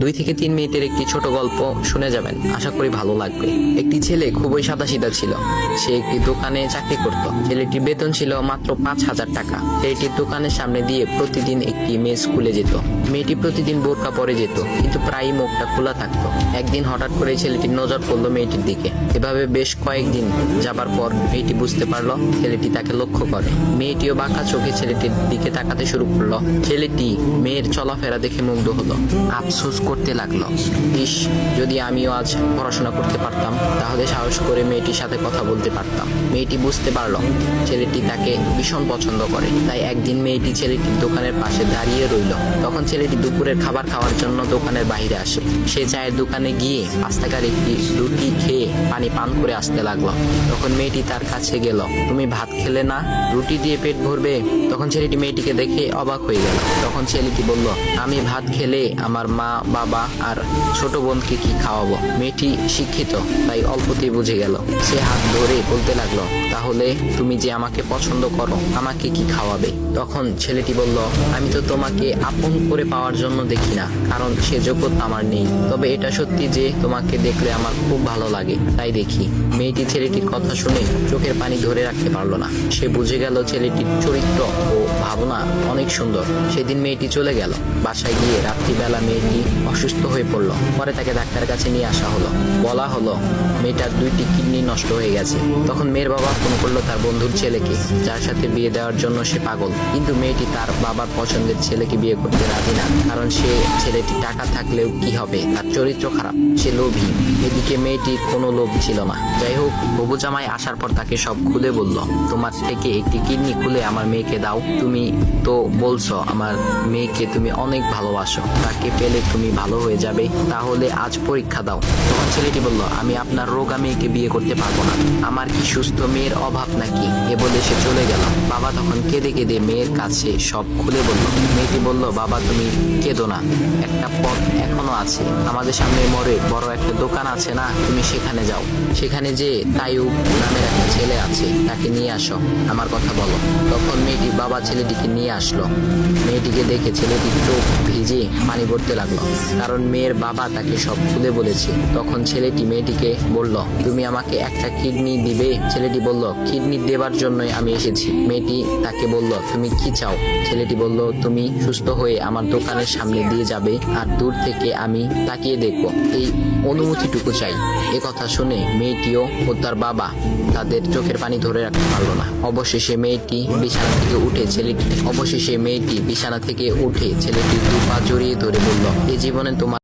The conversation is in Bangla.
2 থেকে 3 মিনিটের একটি ছোট গল্প শুনে যাবেন, আশা করি ভালো লাগবে। একটি ছেলে খুবই সাদাসিধা ছিল। সে একটি দোকানে চাকরি করত। ছেলেটির বেতন ছিল মাত্র 5,000 টাকা। ছেলেটির দোকানের সামনে দিয়ে প্রতিদিন একটি মেয়ে স্কুলে যেত। মেয়েটি প্রতিদিন বোরকা পরে যেত, কিন্তু প্রায়ই মুখটা খোলা থাকতো। একদিন হঠাৎ করে ছেলেটির নজর পড়লো মেয়েটির দিকে। এভাবে বেশ কয়েকদিন যাবার পর মেয়েটি বুঝতে পারলো ছেলেটি তাকে লক্ষ্য করে। মেয়েটিও বাঁকা চোখে ছেলেটির দিকে তাকাতে শুরু করলো। ছেলেটি মেয়ের চলাফেরা দেখে মুগ্ধ হলো। আফসোস করতে লাগলো, ইস, যদি আমিও আজ পড়াশোনা করতে পারতাম, তাহলে সাহস করে মেয়েটির সাথে কথা বলতে পারতাম। মেয়েটি বুঝতে পারলো ছেলেটি তাকে ভীষণ পছন্দ করে। তাই একদিন মেয়েটি ছেলেটির দোকানের পাশে দাঁড়িয়ে রইল। তখন ছেলেটি দুপুরের খাবার খাওয়ার জন্য দোকানের বাইরে আসে। সে চায়ের দোকানে গিয়ে 5 টাকার একটি রুটি খেয়ে পানি পান করে আসতে লাগলো। তখন মেয়েটি তার কাছে গেল। তুমি ভাত খেলে না, রুটি দিয়ে পেট ভরবে? তখন ছেলেটি মেয়েটিকে দেখে অবাক হয়ে গেল। তখন ছেলেটি বলল, আমি ভাত খেলে আমার মা, বাবা আর ছোট বোনকে কি খাওয়াবো? মেয়েটি শিক্ষিত, তাই অল্পতেই বুঝে গেল। সে হাত ধরে বলতে লাগলো, তাহলে তুমি যে আমাকে পছন্দ করো, আমাকে কি খাওয়াবে? তখন ছেলেটি বলল, আমি তো তোমাকে আপন করে পাওয়ার জন্য দেখি না, কারণ সে যোগ্যতা আমার নেই। তবে এটা সত্যি যে তোমাকে দেখলে আমার খুব ভালো লাগে, তাই দেখি। মেয়েটি ছেলেটির কথা শুনে চোখের পানি ধরে রাখতে পারলো না। সে বুঝে গেল ছেলেটির চরিত্র ও ভাবনা অনেক সুন্দর। সেদিন মেয়েটি চলে গেল। বাসায় গিয়ে রাত্রিবেলা মেয়েটি অসুস্থ হয়ে পড়লো। পরে তাকে ডাক্তারের কাছে নিয়ে আসা হলো। বলা হলো মেয়েটার 2টি কিডনি নষ্ট হয়ে গেছে। তখন মেয়ের বাবা ফোন করলো তার বন্ধুর ছেলেকে, যার সাথে বিয়ে দেওয়ার জন্য সে পাগল। কিন্তু মেয়েটি তার বাবার পছন্দের ছেলেকে বিয়ে করতে রাজি না, কারণ সে ছেলেটি টাকা থাকলেও কি হবে, তার চরিত্র খারাপ, সে লোভী। এদিকে মেয়েটির কোনো লোভ ছিল না। যাই হোক, হবু জামাই আসার পর তাকে সব খুলে বলল, তোমার থেকে একটি কিডনি খুলে আমার মেয়েকে দাও। তুমি তো বলছো আমার মেয়েকে তুমি অনেক ভালোবাসো, তাকে পেলে তুমি ভালো হয়ে যাবে, তাহলে আজ পরীক্ষা দাও। তখন ছেলেটি বলল, আমি আপনার রোগা মেয়েকে বিয়ে করতে পারবো না, আমার কি সুস্থ মেয়ের অভাব নাকি? এ বলে সে চলে গেল। বাবা তখন কেঁদে কেঁদে মেয়ের কাছে সব খুলে বলল। মেয়েটি বলল, বাবা তুমি কেঁদো না, একটা পথ এখনো আছে। আমাদের সামনে মোড়ে বড় একটা দোকান আছে না, তুমি সেখানে যাও। সেখানে যে তাইয়ুব নামের একটা ছেলে আছে, তাকে নিয়ে আসো, আমার কথা বলো। তখন মেয়েটির বাবা ছেলেটিকে নিয়ে আসলো। মেয়েটিকে দেখে ছেলেটির চোখ ভিজে পানি পড়তে লাগলো, কারণ মেয়ের বাবা তাকে সব খুলে বলেছে। তখন ছেলেটি মেয়েটিকে বলল, তুমি আমাকে একটা কিডনি দিবে? ছেলেটি বলল, কিডনি দেবার জন্যই আমি এসেছি। মেয়েটি তাকে বলল, তুমি কি চাও? ছেলেটি বলল, তুমি সুস্থ হয়ে আমার দোকানের সামনে দিয়ে যাবে, আর দূর থেকে আমি তাকিয়ে দেখব, এই অনুমতিটুকু চাই। এ কথা শুনে মেয়েটিও ও তার বাবা তাদের চোখের পানি ধরে রাখতে পারলো না। অবশেষে মেয়েটি বিছানা থেকে উঠে ছেলেটির 2 পা জড়িয়ে ধরে বলল, এই জীবনে তোমার